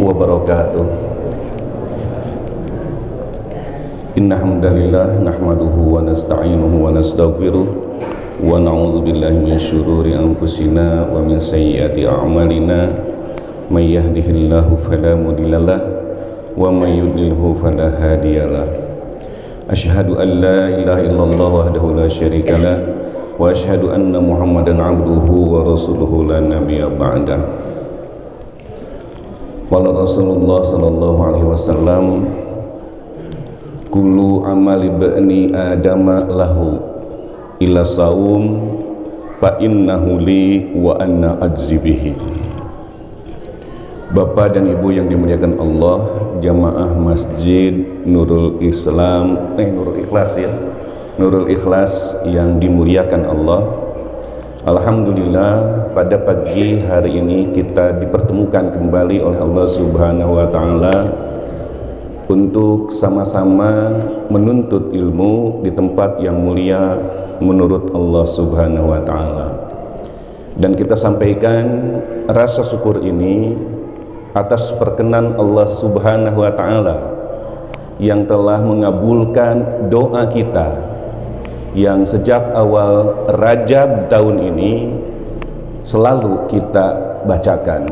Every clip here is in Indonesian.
wabarakatuh. Inna hamdalillah nahmaduhu wa nasta'inuhu wa nastaghfiruh wa na'udzu billahi min syururi anfusina wa min sayyiati a'malina may yahdihillahu fala mudhillalah wa may yudlilhu fala hadiyalah. Asyhadu an la ilaha illallah wahdahu la syarikalah wa asyhadu anna Muhammadan abduhu wa rasuluhu la nabiyya ba'dah. Qala Rasulullah sallallahu alaihi wasallam, kullu amali bani adama lahu illa saum fa innahu li wa anna ajzi bihi. Bapak dan Ibu yang dimuliakan Allah, jamaah Masjid Nurul Islam, Nurul Ikhlas ya, Nurul Ikhlas yang dimuliakan Allah. Alhamdulillah, pada pagi hari ini kita dipertemukan kembali oleh Allah Subhanahu wa Ta'ala untuk sama-sama menuntut ilmu di tempat yang mulia menurut Allah Subhanahu wa Ta'ala. Dan kita sampaikan rasa syukur ini atas perkenan Allah Subhanahu wa Ta'ala yang telah mengabulkan doa kita yang sejak awal Rajab tahun ini selalu kita bacakan.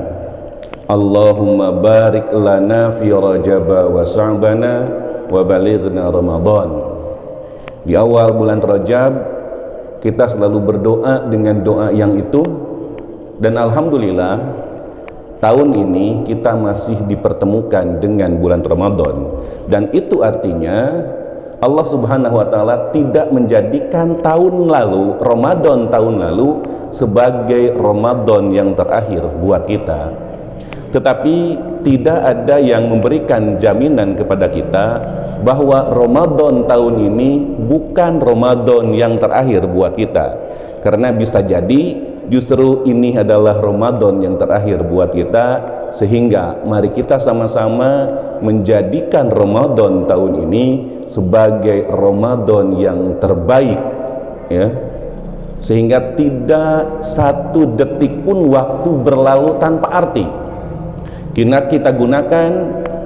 Allahumma barik lana fi Rajab wa Sya'bana wa balighna Ramadan. Di awal bulan Rajab kita selalu berdoa dengan doa yang itu, dan alhamdulillah tahun ini kita masih dipertemukan dengan bulan Ramadan, dan itu artinya Allah Subhanahu wa Ta'ala tidak menjadikan tahun lalu, Ramadan tahun lalu sebagai Ramadan yang terakhir buat kita, tetapi tidak ada yang memberikan jaminan kepada kita bahwa Ramadan tahun ini bukan Ramadan yang terakhir buat kita, karena bisa jadi justru ini adalah Ramadan yang terakhir buat kita, sehingga mari kita sama-sama menjadikan Ramadan tahun ini sebagai Ramadan yang terbaik ya, sehingga tidak satu detik pun waktu berlalu tanpa arti. Kita gunakan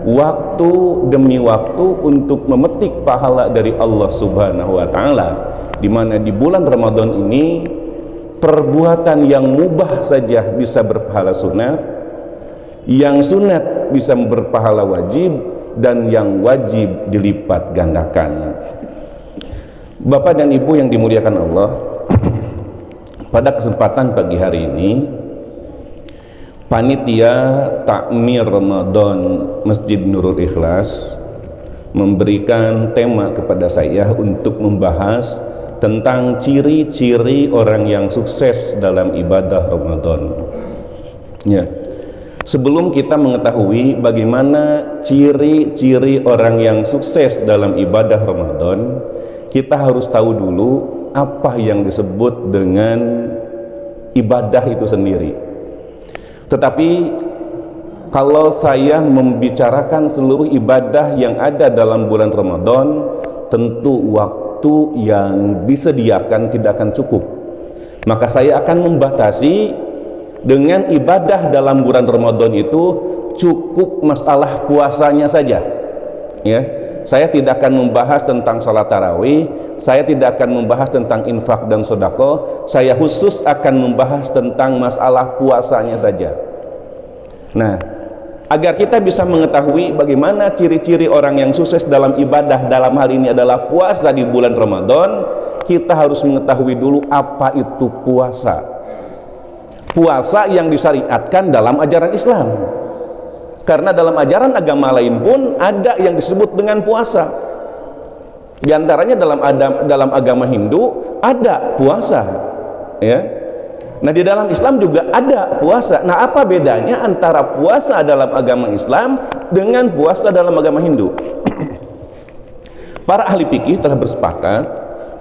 waktu demi waktu untuk memetik pahala dari Allah Subhanahu wa Ta'ala, di mana di bulan Ramadan ini perbuatan yang mubah saja bisa berpahala sunat, yang sunat bisa berpahala wajib, dan yang wajib dilipat gandakan. Bapak dan Ibu yang dimuliakan Allah, pada kesempatan pagi hari ini panitia takmir Ramadan Masjid Nurul Ikhlas memberikan tema kepada saya untuk membahas tentang ciri-ciri orang yang sukses dalam ibadah Ramadan ya. Sebelum kita mengetahui bagaimana ciri-ciri orang yang sukses dalam ibadah Ramadan, kita harus tahu dulu apa yang disebut dengan ibadah itu sendiri. Tetapi kalau saya membicarakan seluruh ibadah yang ada dalam bulan Ramadan, tentu waktu yang disediakan tidak akan cukup. Maka saya akan membatasi dengan ibadah dalam bulan Ramadan itu cukup masalah puasanya saja ya. Saya tidak akan membahas tentang salat tarawih, saya tidak akan membahas tentang infak dan sedekah, saya khusus akan membahas tentang masalah puasanya saja. Nah, agar kita bisa mengetahui bagaimana ciri-ciri orang yang sukses dalam ibadah, dalam hal ini adalah puasa di bulan Ramadan, kita harus mengetahui dulu apa itu puasa. Puasa yang disyariatkan dalam ajaran Islam, karena dalam ajaran agama lain pun ada yang disebut dengan puasa. Di antaranya dalam agama Hindu ada puasa ya. Nah, di dalam Islam juga ada puasa. Nah, apa bedanya antara puasa dalam agama Islam dengan puasa dalam agama Hindu? Para ahli fikih telah bersepakat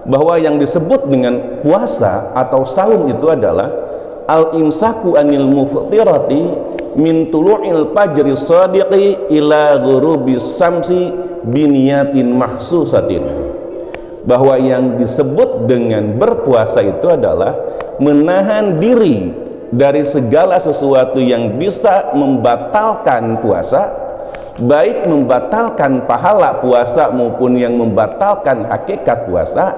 bahwa yang disebut dengan puasa atau saum itu adalah al-imsaku anil muftirati min tulu'il fajri shadiqi ila ghurubis samsi biniyatin mahsusatin. Bahwa yang disebut dengan berpuasa itu adalah menahan diri dari segala sesuatu yang bisa membatalkan puasa, baik membatalkan pahala puasa maupun yang membatalkan hakikat puasa,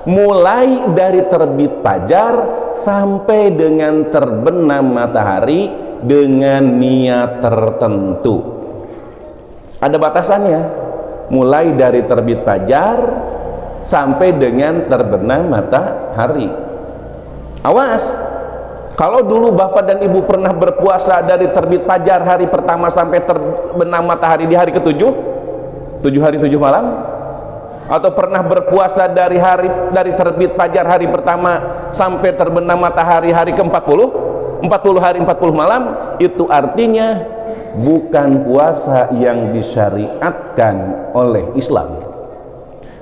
mulai dari terbit fajar sampai dengan terbenam matahari dengan niat tertentu. Ada batasannya, mulai dari terbit fajar sampai dengan terbenam matahari. Awas, kalau dulu bapak dan ibu pernah berpuasa dari terbit fajar hari pertama sampai terbenam matahari di hari ketujuh, 7 hari 7 malam, atau pernah berpuasa dari terbit fajar hari pertama sampai terbenam matahari hari ke-40, 40 hari 40 malam, itu artinya bukan puasa yang disyariatkan oleh Islam.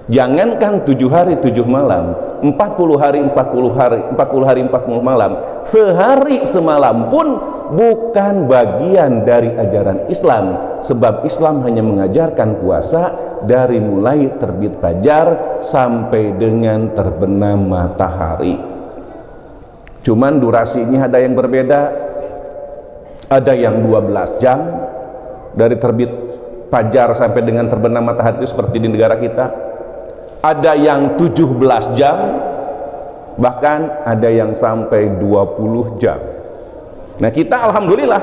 Jangankan 7 hari 7 malam, 40 hari 40 malam, sehari semalam pun bukan bagian dari ajaran Islam, sebab Islam hanya mengajarkan puasa dari mulai terbit fajar sampai dengan terbenam matahari. Cuman durasinya ada yang berbeda, ada yang 12 jam dari terbit fajar sampai dengan terbenam matahari, itu seperti di negara kita. Ada yang 17 jam, bahkan ada yang sampai 20 jam. Nah, kita alhamdulillah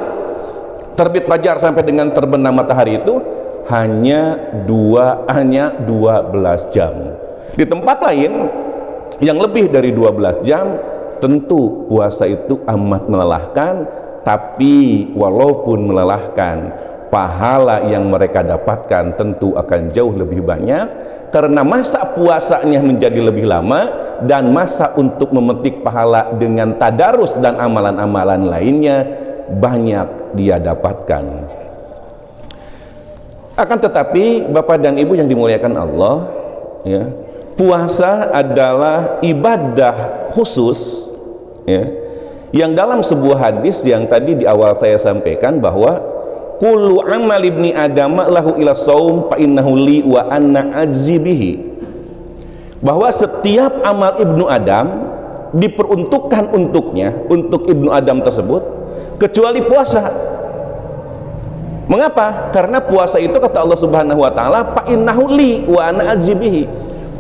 terbit fajar sampai dengan terbenam matahari itu hanya 12 jam. Di tempat lain yang lebih dari 12 jam, tentu puasa itu amat melelahkan, tapi walaupun melelahkan, pahala yang mereka dapatkan tentu akan jauh lebih banyak, karena masa puasanya menjadi lebih lama dan masa untuk memetik pahala dengan tadarus dan amalan-amalan lainnya banyak dia dapatkan. Akan tetapi Bapak dan Ibu yang dimuliakan Allah, ya, puasa adalah ibadah khusus, ya, yang dalam sebuah hadis yang tadi di awal saya sampaikan bahwa kullu amal ibni adam lahu ila saum fa innahu li wa anna ajzi bihi, bahwa setiap amal ibnu Adam diperuntukkan untuknya, untuk ibnu Adam tersebut, kecuali puasa. Mengapa? Karena puasa itu kata Allah Subhanahu wa taala, fa innahu li wa ana ajzi bihi,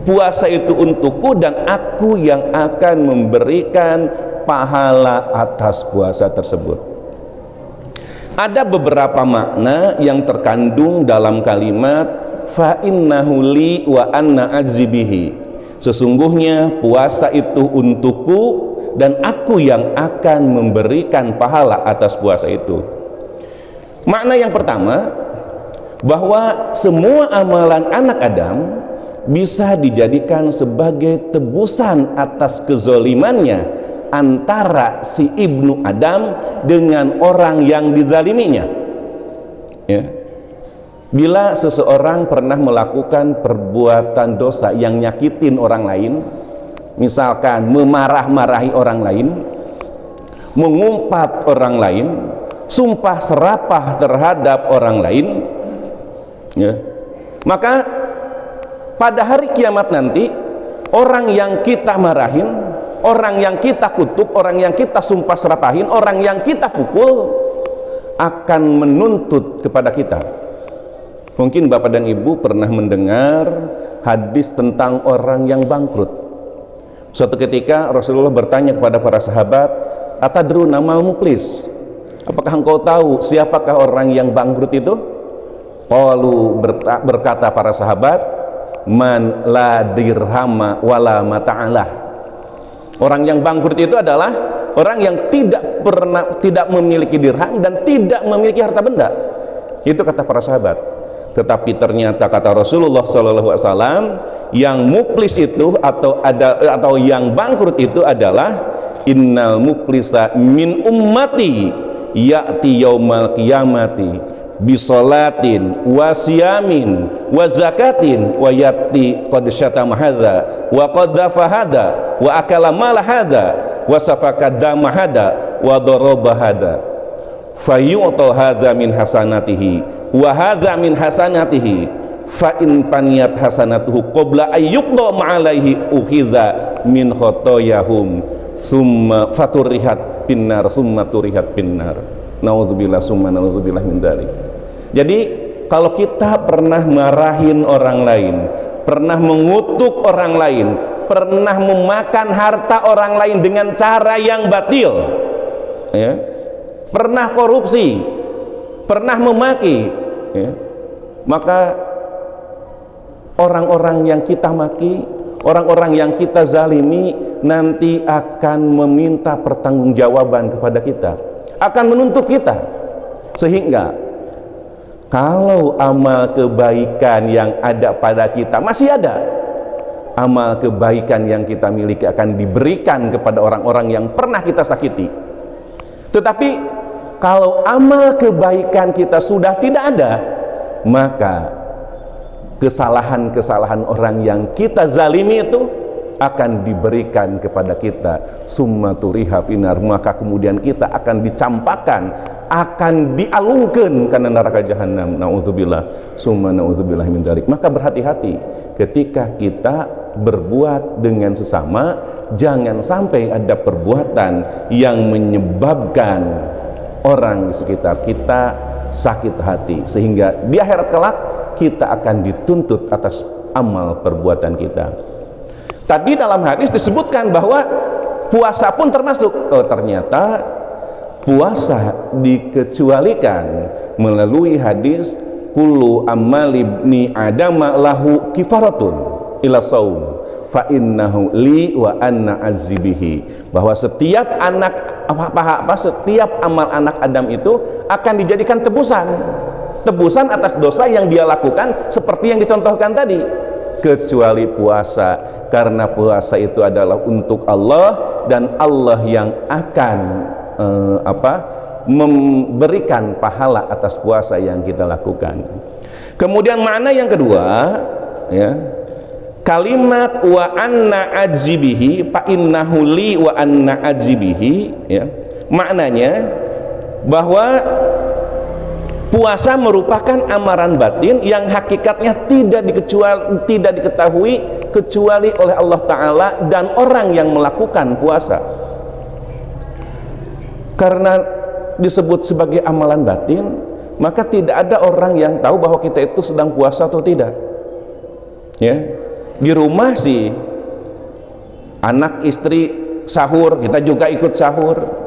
puasa itu untukku dan aku yang akan memberikan pahala atas puasa tersebut. Ada beberapa makna yang terkandung dalam kalimat fa innahu li wa anna ajzi bihi, sesungguhnya puasa itu untukku dan aku yang akan memberikan pahala atas puasa itu. Makna yang pertama, bahwa semua amalan anak Adam bisa dijadikan sebagai tebusan atas kezalimannya antara si ibnu Adam dengan orang yang dizaliminya, ya. Bila seseorang pernah melakukan perbuatan dosa yang nyakitin orang lain, misalkan memarah-marahi orang lain, mengumpat orang lain, sumpah serapah terhadap orang lain, ya, maka pada hari kiamat nanti orang yang kita marahin, orang yang kita kutuk, orang yang kita sumpah serapahin, orang yang kita pukul akan menuntut kepada kita. Mungkin Bapak dan Ibu pernah mendengar hadis tentang orang yang bangkrut. Suatu ketika Rasulullah bertanya kepada para sahabat, atadruna mal muflis, apakah engkau tahu siapakah orang yang bangkrut itu? Qalu, berkata para sahabat, man la dirhama wala mata'alah. Orang yang bangkrut itu adalah orang yang tidak memiliki dirham dan tidak memiliki harta benda. Itu kata para sahabat. Tetapi ternyata kata Rasulullah SAW, yang muflis itu atau yang bangkrut itu adalah innal muflisa min ummati ya'ti yaumal qiyamati bisolatin wa siyamin wa zakatin wa yati qad syatama hadza wa qadhafa hadza wa akala mala hadza wa safaka dama hadza wa daraba hadza fayu'ta hadza min hasanatihi wa hadza min hasanatihi fa in paniyat hasanatuhu qabla ayyuqda ma'alaihi ukhidha min khotoyahum summa faturihat pinnar summa turihat pinnar. Nauzubillah summa nauzubillah min dzalik. Jadi kalau kita pernah marahin orang lain, pernah mengutuk orang lain, pernah memakan harta orang lain dengan cara yang batil, ya, pernah korupsi, pernah memaki, ya, maka orang-orang yang kita maki, orang-orang yang kita zalimi nanti akan meminta pertanggungjawaban kepada kita, akan menuntut kita. Sehingga kalau amal kebaikan yang ada pada kita masih ada, amal kebaikan yang kita miliki akan diberikan kepada orang-orang yang pernah kita sakiti. Tetapi kalau amal kebaikan kita sudah tidak ada, maka kesalahan-kesalahan orang yang kita zalimi itu akan diberikan kepada kita. Summa turiha finar, maka kemudian kita akan dicampakkan, akan dialungkan karena neraka jahanam. Nauzubillah summa nauzubillah min dzalik. Maka berhati-hati ketika kita berbuat dengan sesama, jangan sampai ada perbuatan yang menyebabkan orang di sekitar kita sakit hati, sehingga di akhirat kelak kita akan dituntut atas amal perbuatan kita. Tadi dalam hadis disebutkan bahwa puasa pun termasuk. Oh, ternyata puasa dikecualikan melalui hadis kullu amal ibni adama lahu kifaratun ila saum fa innahu li wa anna azibihi, bahwa setiap setiap amal anak Adam itu akan dijadikan tebusan atas dosa yang dia lakukan, seperti yang dicontohkan tadi, kecuali puasa, karena puasa itu adalah untuk Allah dan Allah yang akan memberikan pahala atas puasa yang kita lakukan. Kemudian makna yang kedua, ya, kalimat wa anna ajibihi fa innahu li wa anna ajibihi, ya, maknanya bahwa puasa merupakan amaran batin yang hakikatnya tidak diketahui kecuali oleh Allah Ta'ala dan orang yang melakukan puasa. Karena disebut sebagai amalan batin, maka tidak ada orang yang tahu bahwa kita itu sedang puasa atau tidak. Ya, di rumah sih anak istri sahur, kita juga ikut sahur.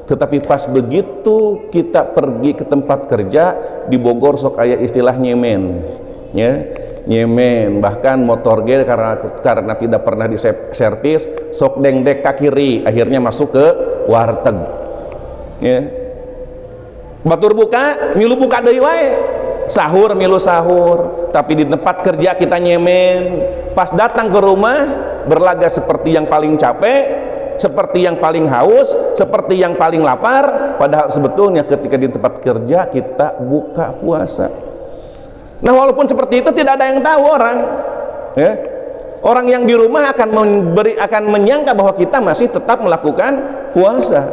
Tetapi pas begitu kita pergi ke tempat kerja di Bogor, sok aya istilah nyemen, ya, nyemen. Bahkan motor ge karena tidak pernah diservis, sok dengdek ke kiri, akhirnya masuk ke warteg, ya. Batur buka, milu buka deui wae, sahur milu sahur. Tapi di tempat kerja kita nyemen, pas datang ke rumah berlaga seperti yang paling capek, seperti yang paling haus, seperti yang paling lapar, padahal sebetulnya ketika di tempat kerja kita buka puasa. Nah, walaupun seperti itu tidak ada yang tahu orang, ya. Orang yang di rumah akan menyangka bahwa kita masih tetap melakukan puasa,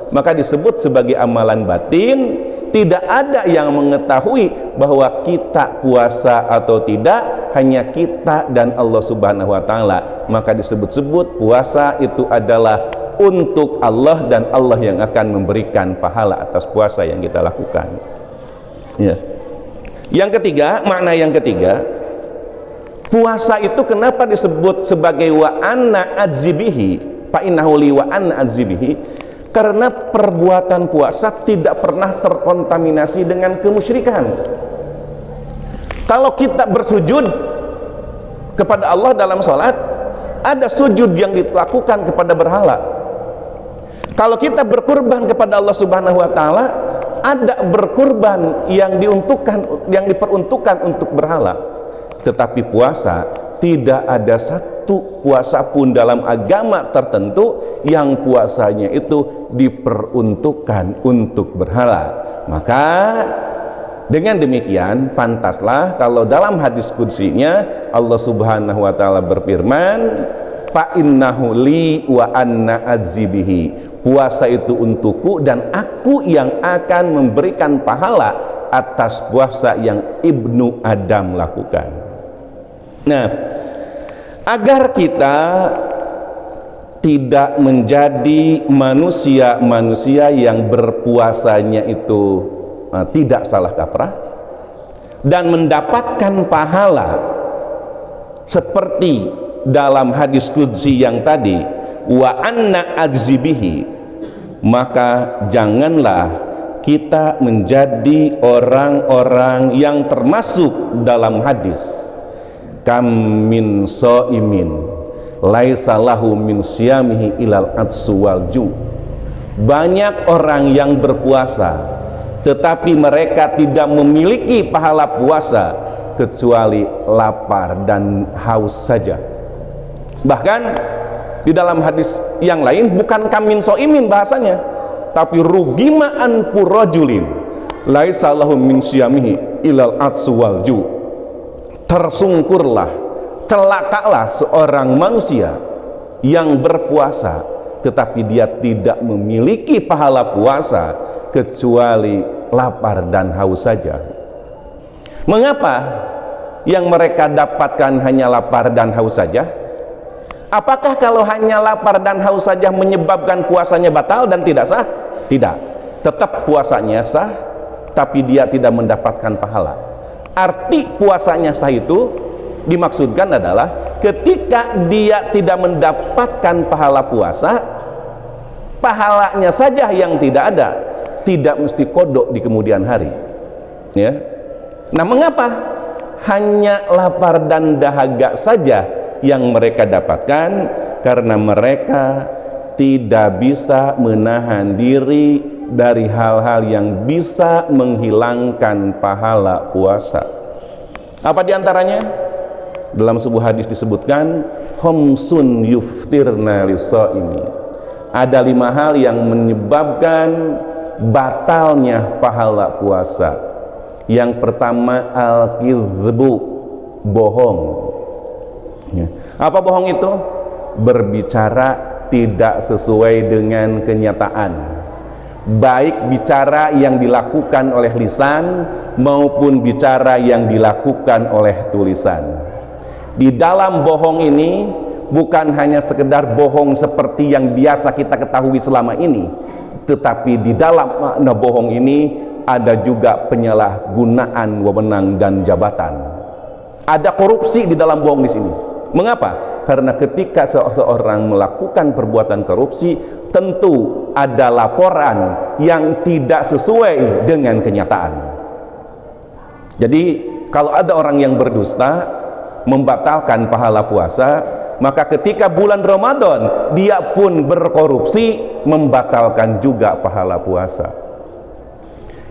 maka disebut sebagai amalan batin. Tidak ada yang mengetahui bahwa kita puasa atau tidak, hanya kita dan Allah Subhanahu wa Ta'ala. Maka disebut-sebut puasa itu adalah untuk Allah dan Allah yang akan memberikan pahala atas puasa yang kita lakukan, ya. Yang ketiga, makna yang ketiga, puasa itu kenapa disebut sebagai wa anna adzibihi fa innahu li wa anna adzibihi? Karena perbuatan puasa tidak pernah terkontaminasi dengan kemusyrikan. Kalau kita bersujud kepada Allah dalam sholat, ada sujud yang dilakukan kepada berhala. Kalau kita berkurban kepada Allah Subhanahu wa Ta'ala, ada berkurban yang diperuntukkan untuk berhala. Tetapi puasa, tidak ada satu puasa pun dalam agama tertentu yang puasanya itu diperuntukkan untuk berhala. Maka dengan demikian pantaslah kalau dalam hadis qudsinya Allah Subhanahu wa Ta'ala berfirman, fa innahu li wa anna adzibihi, puasa itu untukku dan aku yang akan memberikan pahala atas puasa yang Ibnu Adam lakukan. Nah, agar kita tidak menjadi manusia-manusia yang berpuasanya itu tidak salah kaprah dan mendapatkan pahala seperti dalam hadis qudsi yang tadi, wa anna adzibihi, maka janganlah kita menjadi orang-orang yang termasuk dalam hadis kam min shaimin laisa lahu min siyamihi ilal atsu wal ju. Banyak orang yang berpuasa tetapi mereka tidak memiliki pahala puasa kecuali lapar dan haus saja. Bahkan di dalam hadis yang lain bukan kamin soimin bahasanya, tapi rugima'an purrajulin laisa lahu min siyamihi ilal atsu wal ju. Tersungkurlah, celakalah seorang manusia yang berpuasa tetapi dia tidak memiliki pahala puasa kecuali lapar dan haus saja. Mengapa yang mereka dapatkan hanya lapar dan haus saja? Apakah kalau hanya lapar dan haus saja menyebabkan puasanya batal dan tidak sah? Tidak, tetap puasanya sah, tapi dia tidak mendapatkan pahala. Arti puasanya sah itu dimaksudkan adalah ketika dia tidak mendapatkan pahala puasa, pahalanya saja yang tidak ada, tidak mesti kodok di kemudian hari, ya. Nah, mengapa hanya lapar dan dahaga saja yang mereka dapatkan? Karena mereka tidak bisa menahan diri dari hal-hal yang bisa menghilangkan pahala puasa. Apa diantaranya? Dalam sebuah hadis disebutkan khamsun yuftirna lisaimi. Ada 5 hal yang menyebabkan batalnya pahala puasa. Yang pertama al-kizbu, bohong. Ya. Apa bohong itu? Berbicara tidak sesuai dengan kenyataan, baik bicara yang dilakukan oleh lisan maupun bicara yang dilakukan oleh tulisan. Di dalam bohong ini bukan hanya sekedar bohong seperti yang biasa kita ketahui selama ini, tetapi di dalam makna bohong ini ada juga penyalahgunaan wewenang dan jabatan. Ada korupsi di dalam bohong di sini. Mengapa? Karena ketika seseorang melakukan perbuatan korupsi, tentu ada laporan yang tidak sesuai dengan kenyataan. Jadi kalau ada orang yang berdusta membatalkan pahala puasa, maka ketika bulan Ramadan dia pun berkorupsi, membatalkan juga pahala puasa.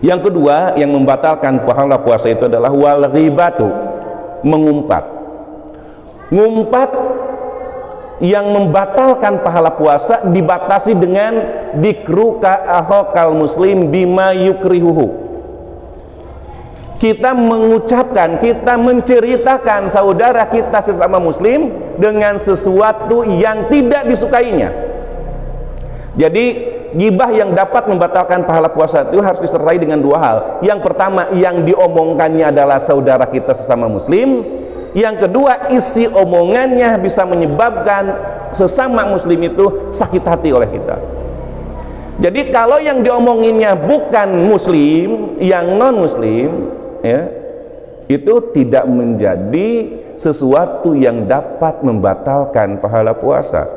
Yang kedua yang membatalkan pahala puasa itu adalah wal ghibatu, mengumpat. Ngumpat yang membatalkan pahala puasa dibatasi dengan dikruka akhokal muslim bima yukrihuhu. Kita mengucapkan, kita menceritakan saudara kita sesama muslim dengan sesuatu yang tidak disukainya. Jadi gibah yang dapat membatalkan pahala puasa itu harus disertai dengan 2 hal. Yang pertama, yang diomongkannya adalah saudara kita sesama muslim. Yang kedua, isi omongannya bisa menyebabkan sesama muslim itu sakit hati oleh kita. Jadi kalau yang diomonginnya bukan muslim, yang non muslim, ya, itu tidak menjadi sesuatu yang dapat membatalkan pahala puasa.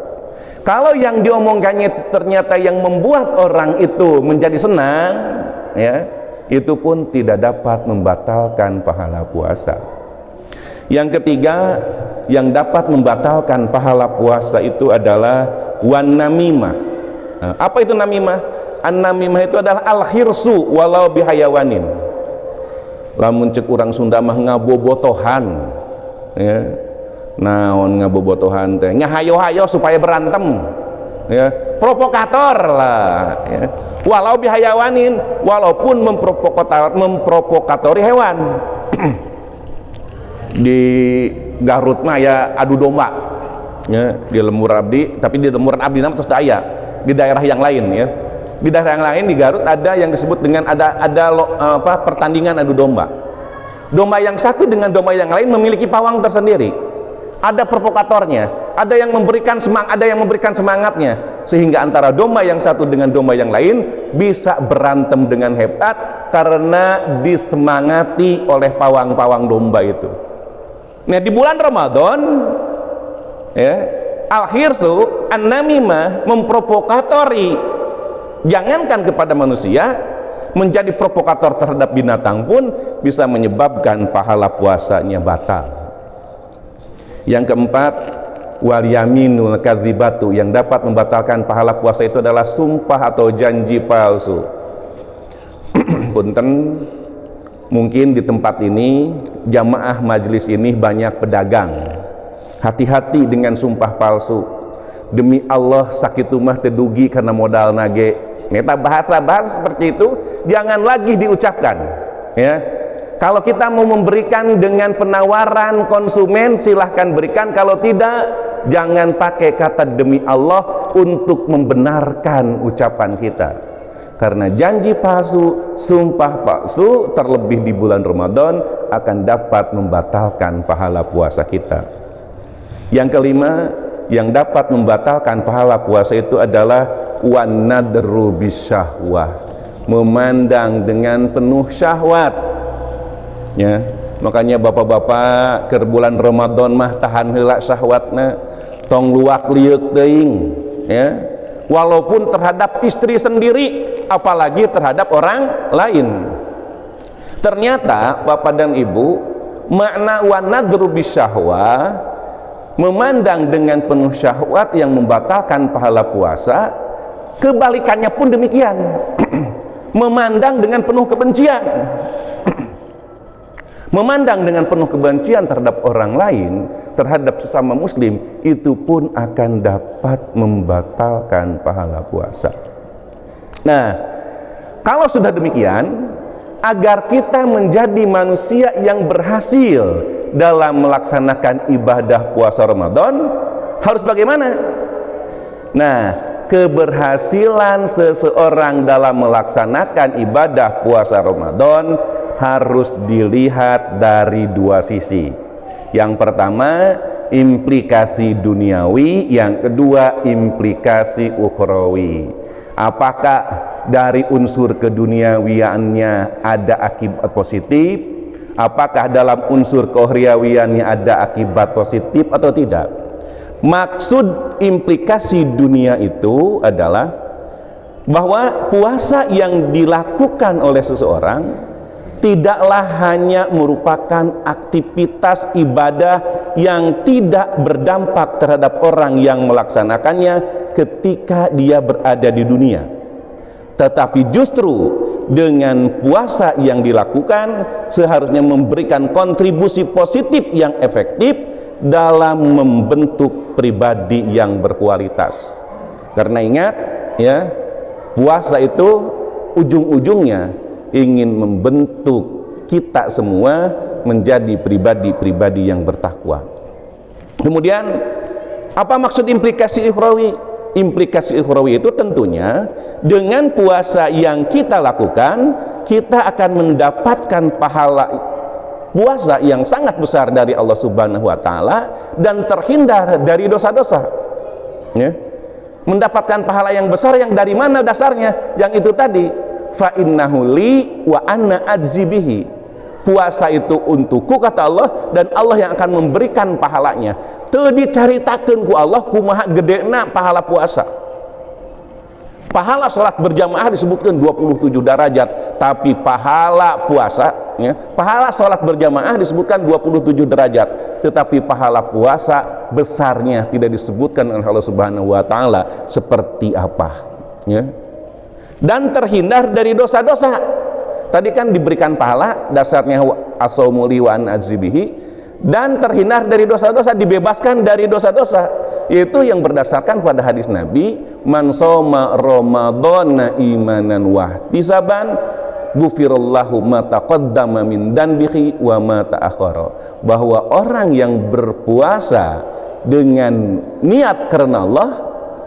Kalau yang diomongkannya ternyata yang membuat orang itu menjadi senang, ya, itu pun tidak dapat membatalkan pahala puasa. Yang ketiga yang dapat membatalkan pahala puasa itu adalah wan namimah. Nah, apa itu namimah? An namimah itu adalah al khirsu walau bihayawanin. Lamun cek urang Sunda mah ngabobotohan, ya. Naon ngabobotohan teh? Nyahayo-hayo supaya berantem, ya. Provokator lah, ya. Walau bihayawanin, walaupun memprovokatori hewan. Di Garut mah ya adu domba, ya, di Lembur Abdi, tapi di Lemburan Abdi nama terus daya di daerah yang lain, ya. Di daerah yang lain di Garut ada yang disebut dengan ada pertandingan adu domba. Domba yang satu dengan domba yang lain memiliki pawang tersendiri. Ada provokatornya. ada yang memberikan semangatnya, sehingga antara domba yang satu dengan domba yang lain bisa berantem dengan hebat karena disemangati oleh pawang-pawang domba itu. Nah, di bulan Ramadan ya, al-hirsu an-namimah, memprovokatori, jangankan kepada manusia, menjadi provokator terhadap binatang pun bisa menyebabkan pahala puasanya batal. Yang keempat, wal yaminul kadzibatu, yang dapat membatalkan pahala puasa itu adalah sumpah atau janji palsu. Punten, mungkin di tempat ini jamaah majelis ini banyak pedagang. Hati-hati dengan sumpah palsu. Demi Allah sakitu mah tedugi karena modal nage. Neta bahasa-bahasa seperti itu jangan lagi diucapkan, ya. Kalau kita mau memberikan dengan penawaran konsumen, silahkan berikan. Kalau tidak, jangan pakai kata demi Allah untuk membenarkan ucapan kita. Karena janji palsu, sumpah palsu, terlebih di bulan Ramadan, akan dapat membatalkan pahala puasa kita. Yang kelima, yang dapat membatalkan pahala puasa itu adalah wan nadru bisyahwah, memandang dengan penuh syahwat. Ya, makanya bapak-bapak ke bulan Ramadan mah tahan heula syahwatna, tong luak liuk teuing, ya, walaupun terhadap istri sendiri, apalagi terhadap orang lain. Ternyata bapak dan ibu, makna wa nadru bisyahwa, memandang dengan penuh syahwat yang membatalkan pahala puasa, kebalikannya pun demikian. Memandang dengan penuh kebencian. Memandang dengan penuh kebencian terhadap orang lain, terhadap sesama muslim, itu pun akan dapat membatalkan pahala puasa. Nah, kalau sudah demikian, agar kita menjadi manusia yang berhasil dalam melaksanakan ibadah puasa Ramadan, harus bagaimana? Nah, keberhasilan seseorang dalam melaksanakan ibadah puasa Ramadan harus dilihat dari dua sisi. Yang pertama, implikasi duniawi, yang kedua implikasi ukhrawi. Apakah dari unsur keduniawiannya ada akibat positif? Apakah dalam unsur keukhrawiannya ada akibat positif atau tidak? Maksud implikasi dunia itu adalah bahwa puasa yang dilakukan oleh seseorang tidaklah hanya merupakan aktivitas ibadah yang tidak berdampak terhadap orang yang melaksanakannya ketika dia berada di dunia, tetapi justru dengan puasa yang dilakukan seharusnya memberikan kontribusi positif yang efektif dalam membentuk pribadi yang berkualitas. Karena ingat ya, puasa itu ujung-ujungnya ingin membentuk kita semua menjadi pribadi-pribadi yang bertakwa. Kemudian, apa maksud implikasi ukhrawi? Implikasi ukhrawi itu tentunya dengan puasa yang kita lakukan, kita akan mendapatkan pahala puasa yang sangat besar dari Allah Subhanahu wa Ta'ala dan terhindar dari dosa-dosa. Ya. Mendapatkan pahala yang besar yang dari mana dasarnya? Yang itu tadi, fa innahu li wa anna ajzi bihi. Puasa itu untukku kata Allah, dan Allah yang akan memberikan pahalanya. Teu dicaritakeun ku Allah kumaha gedena pahala puasa. Pahala sholat berjamaah disebutkan 27 derajat, tapi pahala puasa ya, pahala sholat berjamaah disebutkan 27 derajat, tetapi pahala puasa besarnya tidak disebutkan oleh Allah Subhanahu wa Ta'ala seperti apa ya. Dan terhindar dari dosa-dosa. Tadi kan diberikan pahala dasarnya as-saumuli wa an adzibihi, dan terhindar dari dosa-dosa, dibebaskan dari dosa-dosa, yaitu yang berdasarkan pada hadis Nabi, man shoma ramadhana imanan wa ihtisaban ghufirallahu ma taqaddama min danbihi wa ma ta'akhkhara. Bahwa orang yang berpuasa dengan niat karena Allah,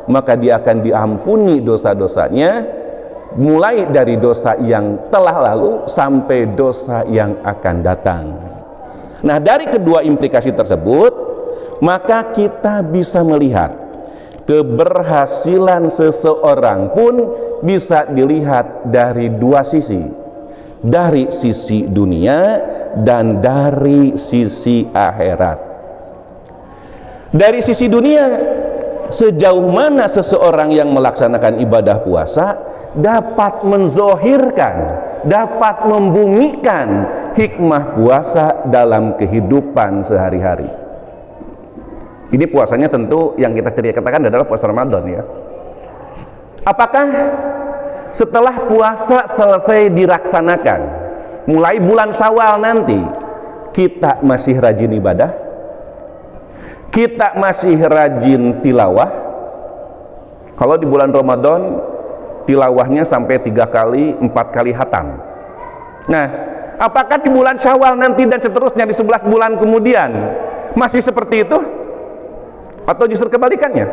maka dia akan diampuni dosa-dosanya, mulai dari dosa yang telah lalu sampai dosa yang akan datang. Nah, dari kedua implikasi tersebut, maka kita bisa melihat keberhasilan seseorang pun bisa dilihat dari dua sisi, dari sisi dunia dan dari sisi akhirat. Dari sisi dunia, sejauh mana seseorang yang melaksanakan ibadah puasa dapat menzohirkan, dapat membumikan hikmah puasa dalam kehidupan sehari-hari. Ini puasanya tentu yang kita katakan adalah puasa Ramadan ya. Apakah setelah puasa selesai dilaksanakan, mulai bulan Syawal nanti, kita masih rajin ibadah? Kita masih rajin tilawah? Kalau di bulan Ramadan tilawahnya sampai 3 kali, 4 kali hatam. Nah, apakah di bulan Syawal nanti dan seterusnya di 11 bulan kemudian masih seperti itu? Atau justru kebalikannya?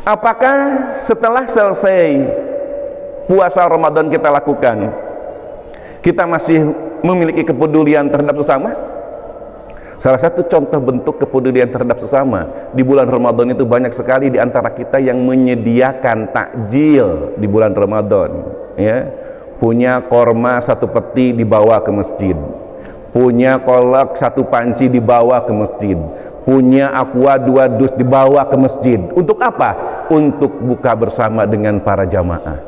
Apakah setelah selesai puasa Ramadan kita lakukan, kita masih memiliki kepedulian terhadap sesama? Salah satu contoh bentuk kepedulian terhadap sesama di bulan Ramadan itu banyak sekali di antara kita yang menyediakan takjil di bulan Ramadan ya. Punya korma 1 peti dibawa ke masjid, punya kolak 1 panci dibawa ke masjid, punya aqua 2 dus dibawa ke masjid. Untuk apa? Untuk buka bersama dengan para jamaah.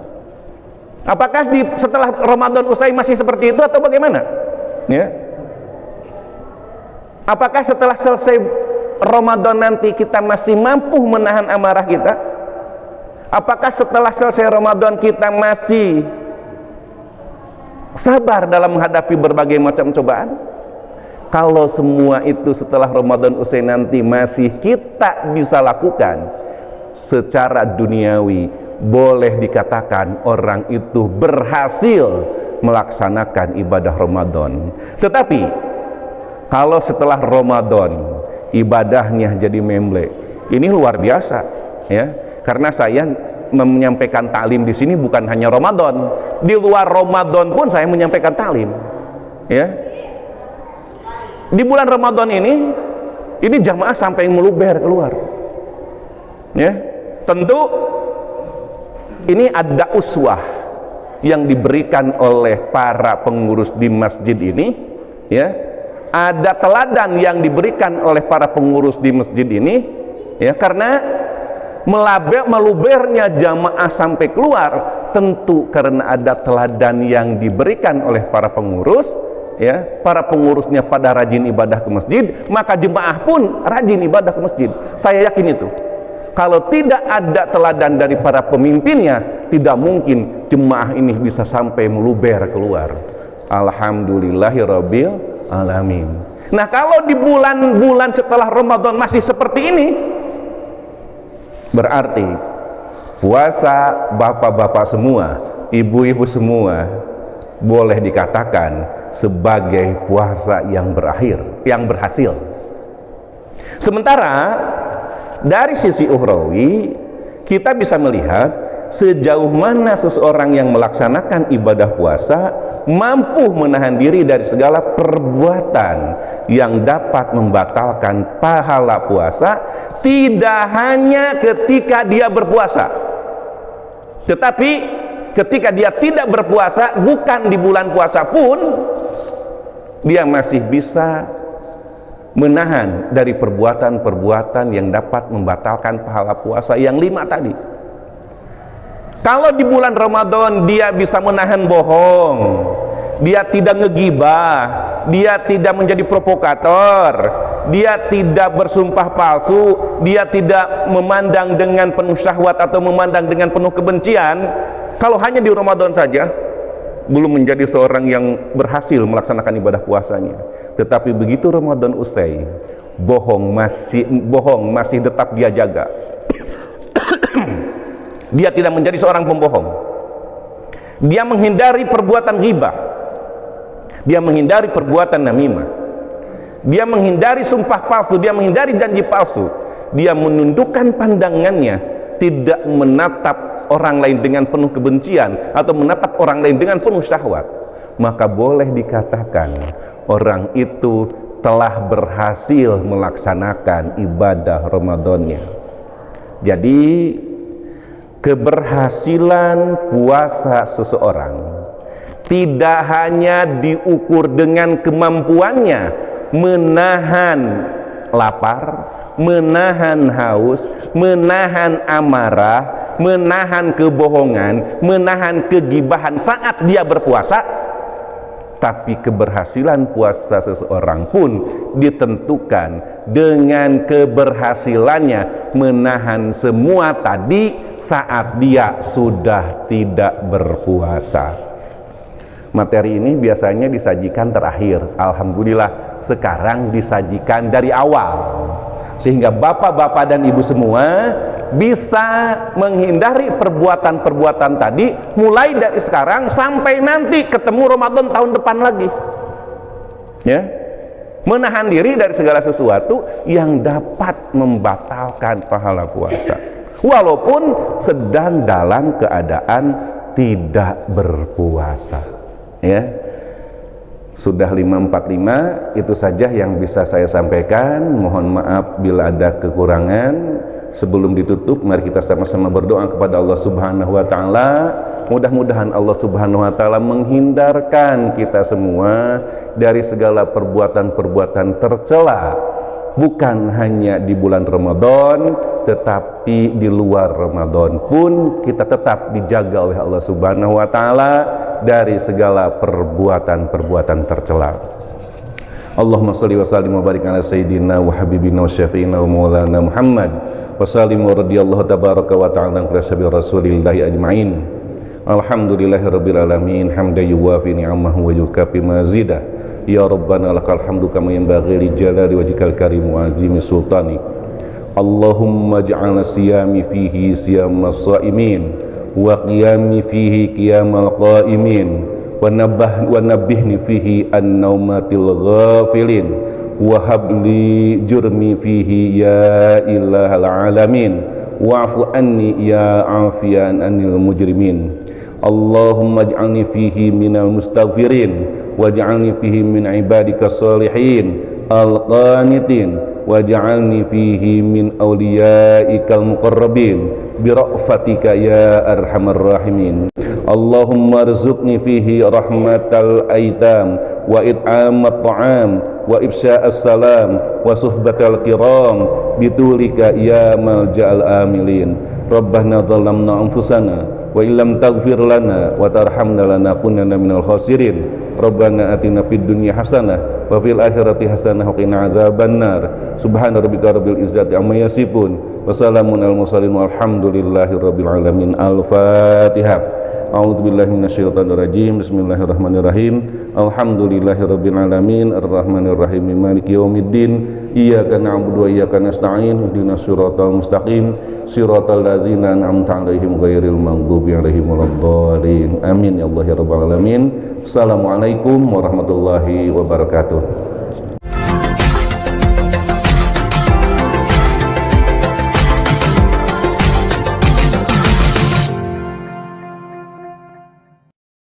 Apakah setelah Ramadan usai masih seperti itu atau bagaimana? Ya. Apakah setelah selesai Ramadan nanti kita masih mampu menahan amarah kita? Apakah setelah selesai Ramadan kita masih sabar dalam menghadapi berbagai macam cobaan? Kalau semua itu setelah Ramadan usai nanti masih kita bisa lakukan, secara duniawi boleh dikatakan orang itu berhasil melaksanakan ibadah Ramadan. Tetapi kalau setelah Ramadan ibadahnya jadi memble, ini luar biasa ya. Karena saya menyampaikan taklim di sini bukan hanya Ramadan, di luar Ramadan pun saya menyampaikan taklim ya. Di bulan Ramadan ini jamaah sampai meluber keluar ya. Tentu ini ada uswah yang diberikan oleh para pengurus di masjid ini ya. Ada teladan yang diberikan oleh para pengurus di masjid ini ya, karena melubernya jamaah sampai keluar tentu karena ada teladan yang diberikan oleh para pengurus ya. Para pengurusnya pada rajin ibadah ke masjid, maka jemaah pun rajin ibadah ke masjid. Saya yakin itu. Kalau tidak ada teladan dari para pemimpinnya, tidak mungkin jemaah ini bisa sampai meluber keluar. Alhamdulillahirabbil alamin. Nah, kalau di bulan-bulan setelah Ramadan masih seperti ini, berarti puasa bapak-bapak semua, ibu-ibu semua boleh dikatakan sebagai puasa yang berhasil. Sementara dari sisi ukhrawi kita bisa melihat sejauh mana seseorang yang melaksanakan ibadah puasa mampu menahan diri dari segala perbuatan yang dapat membatalkan pahala puasa, tidak hanya ketika dia berpuasa, tetapi ketika dia tidak berpuasa, bukan di bulan puasa pun dia masih bisa menahan dari perbuatan-perbuatan yang dapat membatalkan pahala puasa yang 5 tadi. Kalau di bulan Ramadan dia bisa menahan bohong, dia tidak ngegibah, dia tidak menjadi provokator, dia tidak bersumpah palsu, dia tidak memandang dengan penuh syahwat atau memandang dengan penuh kebencian. Kalau hanya di Ramadan saja belum menjadi seorang yang berhasil melaksanakan ibadah puasanya. Tetapi begitu Ramadan usai, bohong masih tetap dia jaga. Dia tidak menjadi seorang pembohong. Dia menghindari perbuatan ghibah. Dia menghindari perbuatan namimah. Dia menghindari sumpah palsu, dia menghindari janji palsu. Dia menundukkan pandangannya, tidak menatap orang lain dengan penuh kebencian atau menatap orang lain dengan penuh syahwat. Maka boleh dikatakan orang itu telah berhasil melaksanakan ibadah Ramadannya. Jadi keberhasilan puasa seseorang tidak hanya diukur dengan kemampuannya menahan lapar, menahan haus, menahan amarah, menahan kebohongan, menahan kegibahan saat dia berpuasa, tapi keberhasilan puasa seseorang pun ditentukan dengan keberhasilannya menahan semua tadi saat dia sudah tidak berpuasa. Materi ini biasanya disajikan terakhir. Alhamdulillah sekarang disajikan dari awal, sehingga bapak-bapak dan ibu semua bisa menghindari perbuatan-perbuatan tadi mulai dari sekarang sampai nanti ketemu Ramadan tahun depan lagi, ya. Menahan diri dari segala sesuatu yang dapat membatalkan pahala puasa walaupun sedang dalam keadaan tidak berpuasa, ya. Sudah 5:45, itu saja yang bisa saya sampaikan. Mohon maaf bila ada kekurangan. Sebelum ditutup, mari kita sama-sama berdoa kepada Allah Subhanahu wa Ta'ala. Mudah-mudahan Allah Subhanahu wa Ta'ala menghindarkan kita semua dari segala perbuatan-perbuatan tercela, bukan hanya di bulan Ramadan, tetapi di luar Ramadan pun kita tetap dijaga oleh Allah Subhanahu wa Ta'ala dari segala perbuatan-perbuatan tercela. Allahumma shalli wa sallim wa barik ala sayyidina wa habibina wa syafi'ina wa maulana Muhammad wa sallim wa radiyallahu tabaraka wa ta'ala ala syabi rasulillahi ajma'in. Alhamdulillahi rabbil alamin, hamdan yuwafi ni'amahu wa yukafi mazidah. Ya Rabbana lakal hamdu kama yanbaghi li jalali wajhikal karim wa azimi sultani. Allahumma ja'al siyami fihi siyamas shaimin wa qiyami fihi qiyamal qaimin wa nabbihni fihi an-naumatil ghafilin wa habli jurmi fihi ya ilahal alamin wa'fu anni ya afiyan anil mujrimin. Allahumma ij'alni fihi minal mustaghfirin waj'alni fihi min ibadika salihin al-qanitin waj'alni fihi min awliyaikal muqarrabin birahmatika ya arhamar rahimin. Allahumma rzuqni fihi rahmatal aitam wa it'amat ta'am wa ifsya'as salam wa suhbatal kiram bitulika ya malja'al amilin. Rabbana dhalamna anfusana wa illam taghfir lana wa tarhamna lanakunanna minal khasirin. Rabbana atina fid dunya hasanah wa fil akhirati hasanah wa qina adzabannar. Subhana rabbika rabbil izzati amma yasifun wa salamun alal mursalin walhamdulillahi rabbil alamin. Al-Fatihah. A'udzu billahi minasyaitonir rajim. Bismillahirrahmanirrahim. Alhamdulillahirabbil alamin arrahmanir rahim maliki yaumiddin. Iyyaka na'budu wa iyyaka nasta'in. Ihdinas siratal mustaqim siratal ladzina an'amta 'alaihim ghairil maghdubi 'alaihim waladdallin. Amin ya Allah ya rabbal alamin. Assalamualaikum warahmatullahi wabarakatuh.